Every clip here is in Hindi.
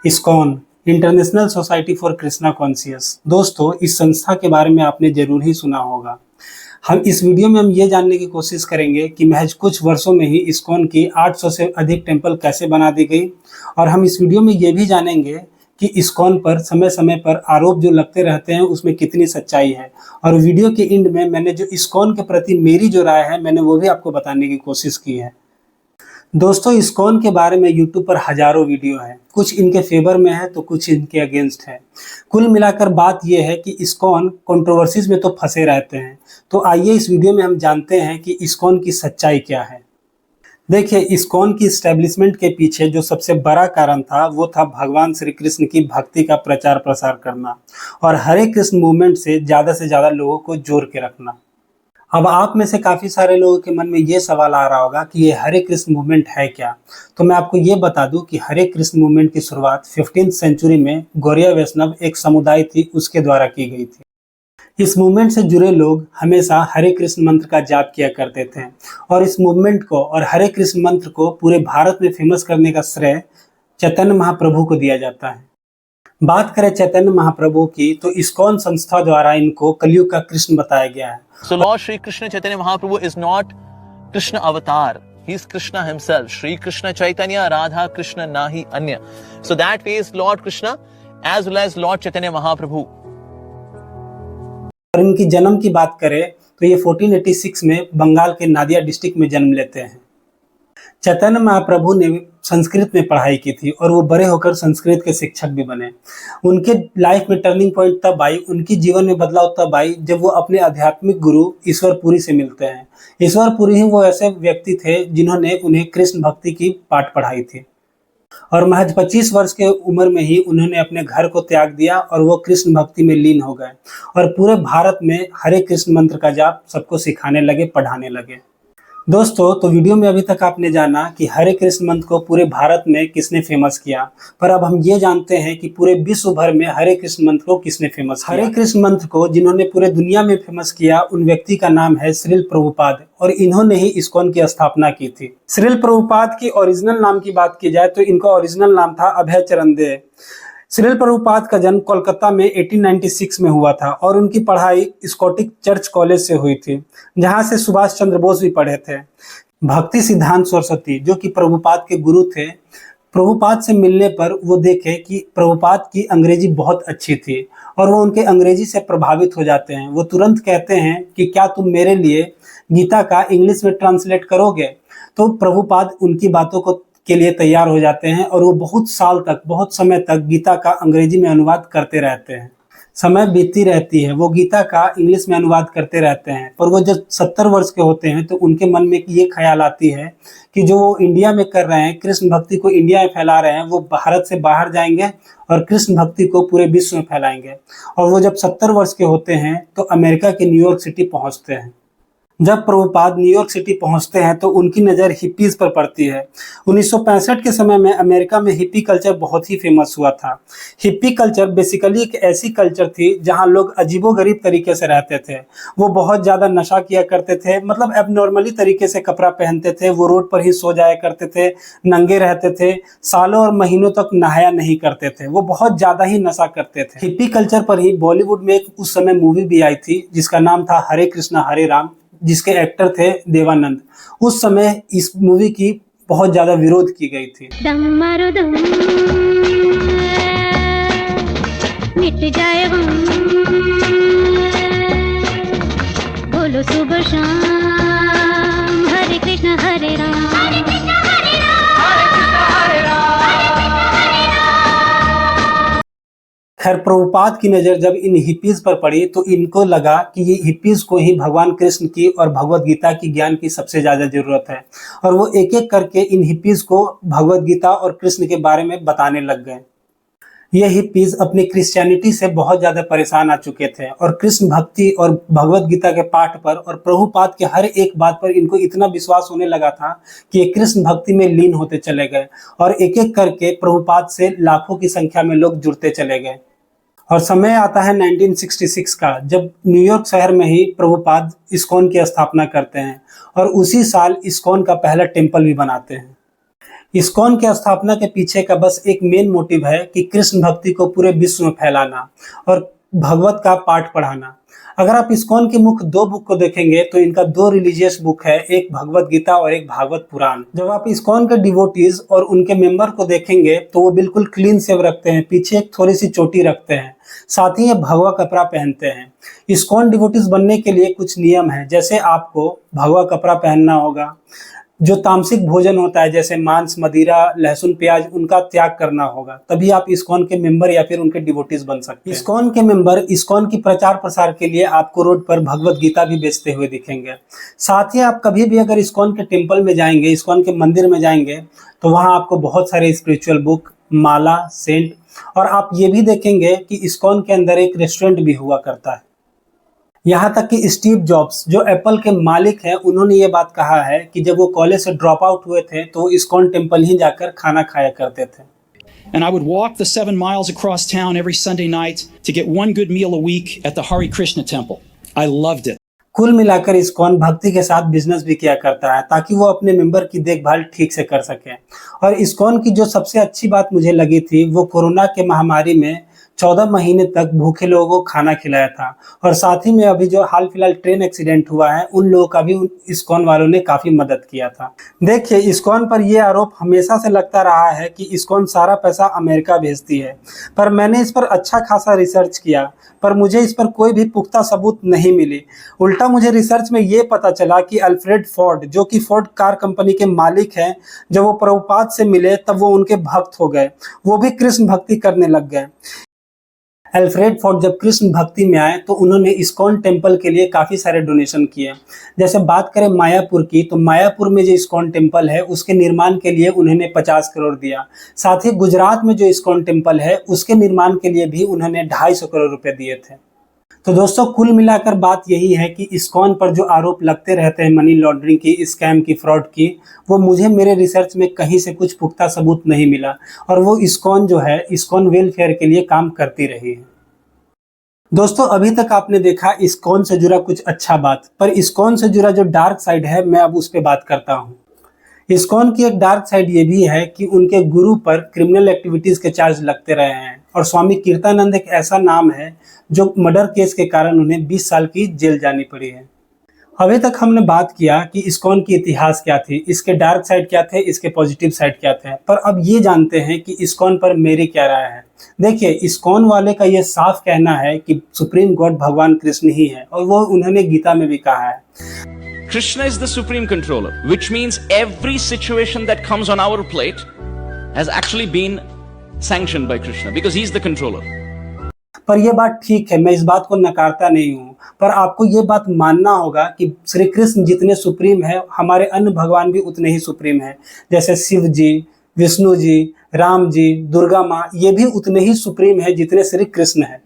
ISKCON international society for Krishna conscious. दोस्तों, इस संस्था के बारे में आपने जरूर ही सुना होगा। हम इस वीडियो में ये जानने की कोशिश करेंगे कि महज कुछ वर्षों में ही इस्कॉन की 800 से अधिक टेम्पल कैसे बना दी गई, और हम इस वीडियो में ये भी जानेंगे कि इस्कॉन पर समय समय पर आरोप जो लगते रहते हैं उसमें कितनी सच्चाई है। और वीडियो के एंड में मैंने जो इस्कॉन के प्रति मेरी जो राय है मैंने वो भी आपको बताने की कोशिश की है। दोस्तों, इस्कॉन के बारे में यूट्यूब पर हजारों वीडियो हैं, कुछ इनके फेवर में है तो कुछ इनके अगेंस्ट है। कुल मिलाकर बात यह है कि इस्कॉन कंट्रोवर्सीज में तो फंसे रहते हैं। तो आइए इस वीडियो में हम जानते हैं कि इस्कॉन की सच्चाई क्या है। देखिए, इस्कॉन की स्टैब्लिशमेंट के पीछे जो सबसे बड़ा कारण था वो था भगवान श्री कृष्ण की भक्ति का प्रचार प्रसार करना और हरे कृष्ण मूवमेंट से ज़्यादा लोगों को जोड़ के रखना। अब आप में से काफ़ी सारे लोगों के मन में ये सवाल आ रहा होगा कि ये हरे कृष्ण मूवमेंट है क्या। तो मैं आपको ये बता दूं कि हरे कृष्ण मूवमेंट की शुरुआत 15th सेंचुरी में गौड़िया वैष्णव एक समुदाय थी उसके द्वारा की गई थी। इस मूवमेंट से जुड़े लोग हमेशा हरे कृष्ण मंत्र का जाप किया करते थे और इस मूवमेंट को और हरे कृष्ण मंत्र को पूरे भारत में फेमस करने का श्रेय चैतन्य महाप्रभु को दिया जाता है। बात करें चैतन्य महाप्रभु की तो इस्कॉन संस्था द्वारा इनको कलयुग का कृष्ण बताया गया है। So Lord Shri Krishna Chaitanya Mahaprabhu is not Krishna avatar. He is Krishna himself. Shri Krishna Chaitanya Radha Krishna Nahi Anya. So that is Lord Krishna as well as Lord Chaitanya Mahaprabhu. और इनकी जन्म की बात करें तो ये 1486 में बंगाल के नादिया डिस्ट्रिक्ट में जन्म लेते हैं। चैतन्य महाप्रभु ने संस्कृत में पढ़ाई की थी और वो बड़े होकर संस्कृत के शिक्षक भी बने। उनके लाइफ में टर्निंग पॉइंट तब आई, उनकी जीवन में बदलाव तब आई जब वो अपने आध्यात्मिक गुरु ईश्वरपुरी से मिलते हैं। ईश्वरपुरी ही वो ऐसे व्यक्ति थे जिन्होंने उन्हें कृष्ण भक्ति की पाठ पढ़ाई थी और महज 25 वर्ष के उम्र में ही उन्होंने अपने घर को त्याग दिया और वो कृष्ण भक्ति में लीन हो गए और पूरे भारत में हरे कृष्ण मंत्र का जाप सबको सिखाने लगे, पढ़ाने लगे। दोस्तों, तो वीडियो में अभी तक आपने जाना कि हरे कृष्ण मंत्र को पूरे भारत में किसने फेमस किया, पर अब हम ये जानते हैं कि पूरे विश्व भर में हरे कृष्ण मंत्र को किसने फेमस किया। हरे कृष्ण मंत्र को जिन्होंने पूरे दुनिया में फेमस किया उन व्यक्ति का नाम है श्रील प्रभुपाद और इन्होंने ही इस्कॉन की स्थापना की थी। श्रील प्रभुपाद की ओरिजिनल नाम की बात की जाए तो इनका ओरिजिनल नाम था अभय चरण दे। श्रील प्रभुपाद का जन्म कोलकाता में 1896 में हुआ था और उनकी पढ़ाई स्कॉटिश चर्च कॉलेज से हुई थी, जहां से सुभाष चंद्र बोस भी पढ़े थे। भक्ति सिद्धांत सरस्वती जो कि प्रभुपाद के गुरु थे, प्रभुपाद से मिलने पर वो देखे कि प्रभुपाद की अंग्रेजी बहुत अच्छी थी और वो उनके अंग्रेजी से प्रभावित हो जाते हैं। वो तुरंत कहते हैं कि क्या तुम मेरे लिए गीता का इंग्लिश में ट्रांसलेट करोगे। तो प्रभुपाद उनकी बातों को के लिए तैयार हो जाते हैं और वो बहुत साल तक, बहुत समय तक गीता का अंग्रेजी में अनुवाद करते रहते हैं। समय बीतती रहती है, वो गीता का इंग्लिश में अनुवाद करते रहते हैं, पर वो जब 70 वर्ष के होते हैं तो उनके मन में ये ख्याल आती है कि जो वो इंडिया में कर रहे हैं, कृष्ण भक्ति को इंडिया में फैला रहे हैं, वो भारत से बाहर जाएंगे और कृष्ण भक्ति को पूरे विश्व में फैलाएंगे। और वो जब 70 वर्ष के होते हैं तो अमेरिका के न्यूयॉर्क सिटी पहुँचते हैं। जब प्रभुपाद न्यूयॉर्क सिटी पहुंचते हैं तो उनकी नज़र हिप्पीज पर पड़ती है। 1965 के समय में अमेरिका में हिप्पी कल्चर बहुत ही फेमस हुआ था। हिप्पी कल्चर बेसिकली एक ऐसी कल्चर थी जहां लोग अजीबोगरीब तरीके से रहते थे। वो बहुत ज़्यादा नशा किया करते थे, मतलब एबनॉर्मली तरीके से कपड़ा पहनते थे, वो रोड पर ही सो जाया करते थे, नंगे रहते थे, सालों और महीनों तक नहाया नहीं करते थे, वो बहुत ज़्यादा ही नशा करते थे। हिप्पी कल्चर पर ही बॉलीवुड में एक उस समय मूवी भी आई थी जिसका नाम था हरे कृष्णा हरे राम, जिसके एक्टर थे देवानंद। उस समय इस मूवी की बहुत ज्यादा विरोध की गई थी। दम मारो दम, मिट जाए गम, बोलो सुबह शाम हरे कृष्ण हरे राम, हरे कृष्ण हरे राम, हरे कृष्ण हरे राम, हरे कृष्ण हरे राम। खैर, प्रभुपाद की नज़र जब इन हिप्पीज पर पड़ी तो इनको लगा कि ये हिप्पीज को ही भगवान कृष्ण की और भगवत गीता की ज्ञान की सबसे ज़्यादा ज़रूरत है और वो एक एक करके इन हिप्पीज को भगवत गीता और कृष्ण के बारे में बताने लग गए। ये हिप्पीज अपनी क्रिश्चियनिटी से बहुत ज़्यादा परेशान आ चुके थे और कृष्ण भक्ति और भगवत गीता के पाठ पर और प्रभुपाद के हर एक बात पर इनको इतना विश्वास होने लगा था कि ये कृष्ण भक्ति में लीन होते चले गए और एक एक करके प्रभुपाद से लाखों की संख्या में लोग जुड़ते चले गए। और समय आता है 1966 का, जब न्यूयॉर्क शहर में ही प्रभुपाद इस्कॉन की स्थापना करते हैं और उसी साल इस्कॉन का पहला टेम्पल भी बनाते हैं। इस्कॉन की स्थापना के पीछे का बस एक मेन मोटिव है कि कृष्ण भक्ति को पूरे विश्व में फैलाना और भगवत का पाठ पढ़ाना। अगर आप इस्कॉन की मुख्य 2 बुक को देखेंगे तो इनका 2 रिलीजियस बुक है, एक भगवत गीता और एक भागवत पुराण। जब आप इस्कॉन के डिवोटीज और उनके मेंबर को देखेंगे तो वो बिल्कुल क्लीन शेव रखते हैं, पीछे एक थोड़ी सी चोटी रखते हैं, साथ ही ये भगवा कपड़ा पहनते हैं। इस्कॉन डिवोटीज बनने के लिए कुछ नियम है, जैसे आपको भगवा कपड़ा पहनना होगा, जो तामसिक भोजन होता है जैसे मांस, मदिरा, लहसुन, प्याज, उनका त्याग करना होगा, तभी आप इस्कॉन के मेंबर या फिर उनके डिवोटीज बन सकते हैं। इस्कॉन के मेंबर इस्कॉन की प्रचार प्रसार के लिए आपको रोड पर भगवत गीता भी बेचते हुए दिखेंगे। साथ ही आप कभी भी अगर इस्कॉन के टेम्पल में जाएंगे, इस्कॉन के मंदिर में जाएंगे, तो वहां आपको बहुत सारे स्पिरिचुअल बुक, माला, सेंट, और आप ये भी देखेंगे कि इस्कॉन के अंदर एक रेस्टोरेंट भी हुआ करता है। यहाँ तक कि स्टीव जॉब्स जो एप्पल के मालिक हैं, उन्होंने ये बात कहा है कि जब वो कॉलेज से ड्रॉप आउट हुए थे तो इस्कॉन टेम्पल ही जाकर खाना खाया करते थे। And I would walk the 7 miles across town every Sunday night to get one good meal a week at the Hare Krishna temple. I loved it. कुल मिलाकर इस्कॉन भक्ति के साथ बिजनेस भी किया करता है ताकि वो अपने मेंबर की देखभाल ठीक से कर सके। और इस्कॉन की जो सबसे अच्छी बात मुझे लगी थी वो कोरोना के महामारी में 14 महीने तक भूखे लोगों को खाना खिलाया था। और साथ ही में अभी जो हाल फिलहाल ट्रेन एक्सीडेंट हुआ है, उन लोगों का भी इस्कॉन वालों ने काफी मदद किया था। देखिए, इस्कॉन पर यह आरोप हमेशा से लगता रहा है कि इस्कॉन सारा पैसा अमेरिका भेजती है, पर मैंने इस पर अच्छा खासा रिसर्च किया, पर मुझे इस पर कोई भी पुख्ता सबूत नहीं मिली। उल्टा मुझे रिसर्च में ये पता चला कि अल्फ्रेड फोर्ड, जो कि फोर्ड कार कंपनी के मालिक हैं, जब वो प्रभुपाद से मिले तब वो उनके भक्त हो गए, वो भी कृष्ण भक्ति करने लग गए। अल्फ्रेड फोर्ड जब कृष्ण भक्ति में आए तो उन्होंने इस्कॉन टेम्पल के लिए काफ़ी सारे डोनेशन किए। जैसे बात करें मायापुर की, तो मायापुर में जो इस्कॉन टेम्पल है उसके निर्माण के लिए उन्होंने 50 करोड़ दिया। साथ ही गुजरात में जो इस्कॉन टेम्पल है उसके निर्माण के लिए भी उन्होंने 250 करोड़ रुपए दिए थे। तो दोस्तों, कुल मिलाकर बात यही है कि इस्कॉन पर जो आरोप लगते रहते हैं मनी लॉन्ड्रिंग की, स्कैम की, फ्रॉड की, वो मुझे मेरे रिसर्च में कहीं से कुछ पुख्ता सबूत नहीं मिला। और वो इस्कॉन जो है, इस्कॉन वेलफेयर के लिए काम करती रही है। दोस्तों, अभी तक आपने देखा इस्कॉन से जुड़ा कुछ अच्छा बात, पर इस्कॉन से जुड़ा जो डार्क साइड है मैं अब उस पर बात करता हूँ। इस्कॉन की एक डार्क साइड ये भी है कि उनके गुरु पर क्रिमिनल एक्टिविटीज के चार्ज लगते रहे हैं। और स्वामी कीर्तानंद एक ऐसा नाम है जो मर्डर केस के कारण उन्हें 20 साल की जेल जानी पड़ी है। अभी तक हमने बात किया कि इस्कॉन की इतिहास क्या थी, इसके डार्क साइड क्या थे, इसके पॉजिटिव साइड क्या थे, पर अब ये जानते हैं कि इस्कॉन पर मेरी क्या राय है। देखिए, इस्कॉन वाले का ये साफ कहना है कि सुप्रीम गॉड भगवान कृष्ण ही है, और वो उन्होंने गीता में भी कहा है Krishna is the supreme controller, which means every situation that comes on our plate has actually been sanctioned by Krishna because he's the controller. पर यह बात ठीक है, मैं इस बात को नकारता नहीं हूँ, पर आपको ये बात मानना होगा कि श्री कृष्ण जितने सुप्रीम है, हमारे अन्य भगवान भी उतने ही सुप्रीम है। जैसे शिव जी, विष्णु जी, राम जी, दुर्गा माँ, ये भी उतने ही सुप्रीम है जितने श्री कृष्ण है।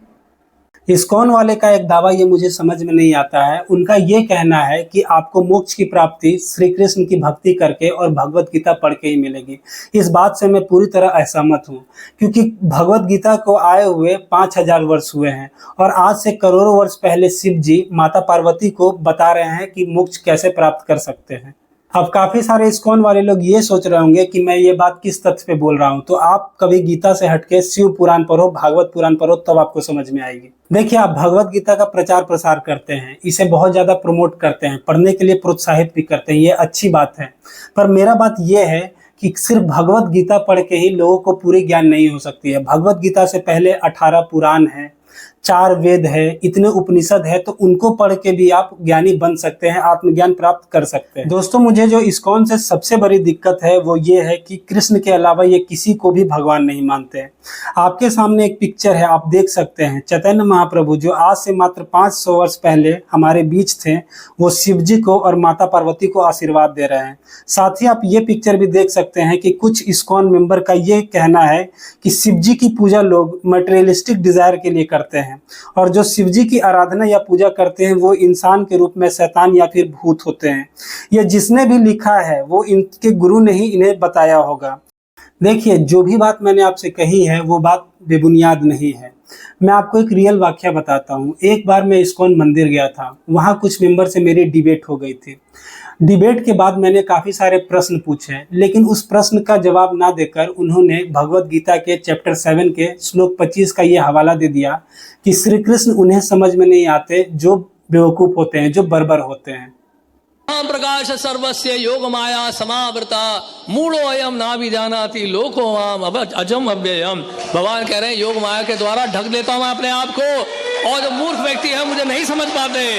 इस्कॉन वाले का एक दावा ये मुझे समझ में नहीं आता है। उनका ये कहना है कि आपको मोक्ष की प्राप्ति श्री कृष्ण की भक्ति करके और भगवत गीता पढ़ के ही मिलेगी। इस बात से मैं पूरी तरह असहमत हूँ, क्योंकि भगवत गीता को आए हुए 5000 वर्ष हुए हैं और आज से करोड़ों वर्ष पहले शिव जी माता पार्वती को बता रहे हैं कि मोक्ष कैसे प्राप्त कर सकते हैं। अब काफी सारे इस्कॉन वाले लोग ये सोच रहे होंगे कि मैं ये बात किस तथ्य पे बोल रहा हूँ, तो आप कभी गीता से हटके शिव पुराण पढ़ो, भागवत पुराण पढ़ो, तब आपको समझ में आएगी। देखिए, आप भगवत गीता का प्रचार प्रसार करते हैं, इसे बहुत ज्यादा प्रमोट करते हैं, पढ़ने के लिए प्रोत्साहित भी करते हैं, ये अच्छी बात है। पर मेरा बात ये है कि सिर्फ भगवत गीता पढ़ के ही लोगों को पूरी ज्ञान नहीं हो सकती है। भगवत गीता से पहले 18 पुराण है, 4 वेद है, इतने उपनिषद है, तो उनको पढ़ के भी आप ज्ञानी बन सकते हैं, आत्मज्ञान प्राप्त कर सकते हैं। दोस्तों, मुझे जो इस्कॉन से सबसे बड़ी दिक्कत है वो ये है कि कृष्ण के अलावा ये किसी को भी भगवान नहीं मानते हैं। आपके सामने एक पिक्चर है, आप देख सकते हैं, चैतन्य महाप्रभु जो आज से मात्र 500 वर्ष पहले हमारे बीच थे, वो शिव जी को और माता पार्वती को आशीर्वाद दे रहे हैं। साथ ही आप ये पिक्चर भी देख सकते हैं कि कुछ इस्कॉन मेंबर का ये कहना है कि शिव जी की पूजा लोग मटेरियलिस्टिक डिजायर के लिए करते हैं, और जो शिव जी की आराधना या पूजा करते हैं वो इंसान के रूप में शैतान या फिर भूत होते हैं। ये जिसने भी लिखा है वो इनके गुरु ने ही इन्हें बताया होगा। देखिए, जो भी बात मैंने आपसे कही है वो बात बेबुनियाद नहीं है। मैं आपको एक रियल वाकया बताता हूँ। एक बार मैं इस्कॉन मंदिर गया था, वहाँ कुछ मेंबर से मेरी डिबेट हो गई थी। डिबेट के बाद मैंने काफी सारे प्रश्न पूछे, लेकिन उस प्रश्न का जवाब ना देकर उन्होंने भगवत गीता के चैप्टर 7 के श्लोक 25 का ये हवाला दे दिया कि श्री कृष्ण उन्हें समझ में नहीं आते जो बेवकूफ होते हैं, जो बर्बर होते हैं। प्रकाश सर्वस्य योग माया समावृता मूढ़ो अयम ना भी जानाति लोको माम अजम अव्ययम। भगवान कह रहे हैं योग माया के द्वारा ढक लेता हूं मैं अपने आप को, और जो मूर्ख व्यक्ति है मुझे नहीं समझ पाते।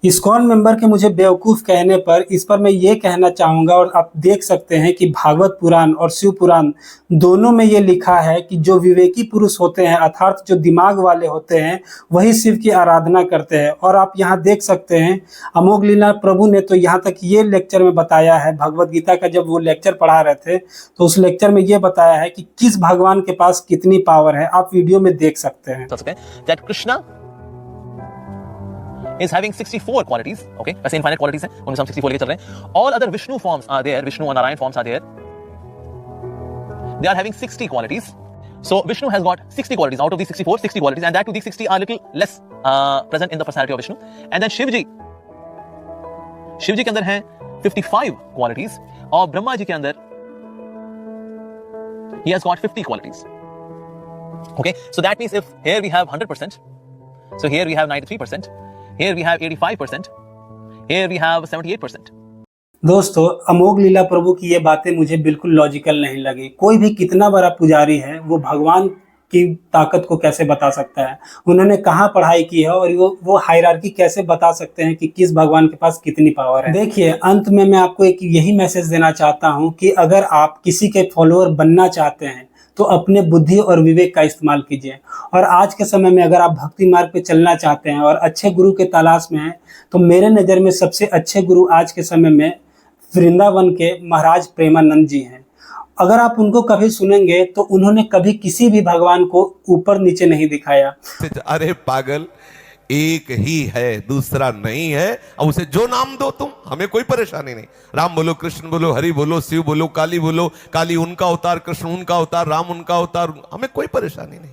इस्कॉन मेंबर के मुझे बेवकूफ़ कहने पर इस पर मैं ये कहना चाहूँगा, और आप देख सकते हैं कि भागवत पुराण और शिव पुराण दोनों में ये लिखा है कि जो विवेकी पुरुष होते हैं, अर्थात जो दिमाग वाले होते हैं, वही शिव की आराधना करते हैं। और आप यहाँ देख सकते हैं अमोघ लीला प्रभु ने तो यहाँ तक ये लेक्चर में बताया है, भगवत गीता का जब वो लेक्चर पढ़ा रहे थे तो उस लेक्चर में ये बताया है कि किस भगवान के पास कितनी पावर है। आप वीडियो में देख सकते हैं। That Krishna is having 64 qualities, okay? वैसे infinite qualities हैं, उनमें से हम 64 लेके चल रहे हैं। All other Vishnu forms are there, Vishnu and Narayan forms are there. They are having 60 qualities. So Vishnu has got 60 qualities out of these 64, 60 qualities, and that too these 60 are little less present in the personality of Vishnu. And then Shivji के अंदर हैं 55 qualities, और ब्रह्मा जी के अंदर he has got 50 qualities. Okay, so that means if here we have 100%, so here we have 93%. Here we have 85%. Here we have 78%. दोस्तों, अमोघ लीला प्रभु की ये बातें मुझे बिल्कुल लॉजिकल नहीं लगी। कोई भी कितना बड़ा पुजारी है वो भगवान की ताकत को कैसे बता सकता है, उन्होंने कहाँ पढ़ाई की है, और वो हायरार्की कैसे बता सकते हैं कि किस भगवान के पास कितनी पावर है। देखिए, अंत में मैं आपको एक यही मैसेज देना चाहता हूँ कि अगर आप किसी के फॉलोअर बनना चाहते हैं तो अपने बुद्धि और विवेक का इस्तेमाल कीजिए। और आज के समय में अगर आप भक्ति मार्ग पे चलना चाहते हैं और अच्छे गुरु के तलाश में हैं, तो मेरे नज़र में सबसे अच्छे गुरु आज के समय में वृंदावन के महाराज प्रेमानंद जी हैं। अगर आप उनको कभी सुनेंगे तो उन्होंने कभी किसी भी भगवान को ऊपर नीचे नहीं दिखाया। अरे पागल, एक ही है, दूसरा नहीं है, और उसे जो नाम दो तुम, हमें कोई परेशानी नहीं। राम बोलो, कृष्ण बोलो, हरि बोलो, शिव बोलो, काली बोलो, काली उनका अवतार, कृष्ण उनका अवतार, राम उनका अवतार, हमें कोई परेशानी नहीं।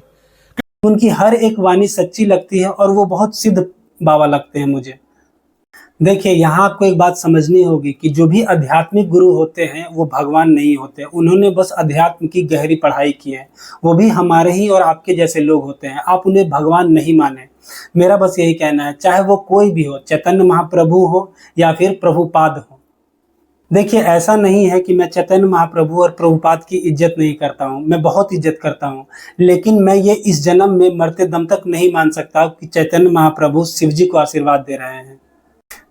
उनकी हर एक वाणी सच्ची लगती है और वो बहुत सिद्ध बाबा लगते हैं मुझे। देखिए, यहाँ आपको एक बात समझनी होगी कि जो भी आध्यात्मिक गुरु होते हैं वो भगवान नहीं होते, उन्होंने बस अध्यात्म की गहरी पढ़ाई की है। वो भी हमारे ही और आपके जैसे लोग होते हैं, आप उन्हें भगवान नहीं माने। मेरा बस यही कहना है, चाहे वो कोई भी हो, चैतन्य महाप्रभु हो या फिर प्रभुपाद हो। देखिए, ऐसा नहीं है कि मैं चैतन्य महाप्रभु और प्रभुपाद की इज्जत नहीं करता हूँ, मैं बहुत इज्जत करता हूँ, लेकिन मैं ये इस जन्म में मरते दम तक नहीं मान सकता कि चैतन्य महाप्रभु शिव जी को आशीर्वाद दे रहे हैं।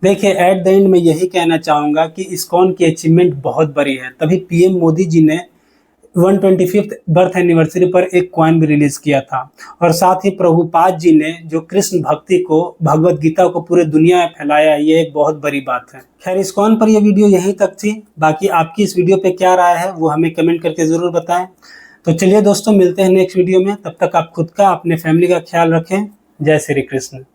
देखिए, एट द एंड में यही कहना चाहूँगा कि इस्कॉन की अचीवमेंट बहुत बड़ी है, तभी पीएम मोदी जी ने 125th बर्थ एनिवर्सरी पर एक कॉइन भी रिलीज किया था, और साथ ही प्रभुपाद जी ने जो कृष्ण भक्ति को, भगवत गीता को पूरे दुनिया में फैलाया, ये एक बहुत बड़ी बात है। खैर, इस्कॉन पर यह वीडियो यहीं तक थी। बाकी आपकी इस वीडियो पे क्या राय है वो हमें कमेंट करके ज़रूर बताएं। तो चलिए दोस्तों, मिलते हैं नेक्स्ट वीडियो में। तब तक आप खुद का, अपने फैमिली का ख्याल रखें। जय श्री कृष्ण।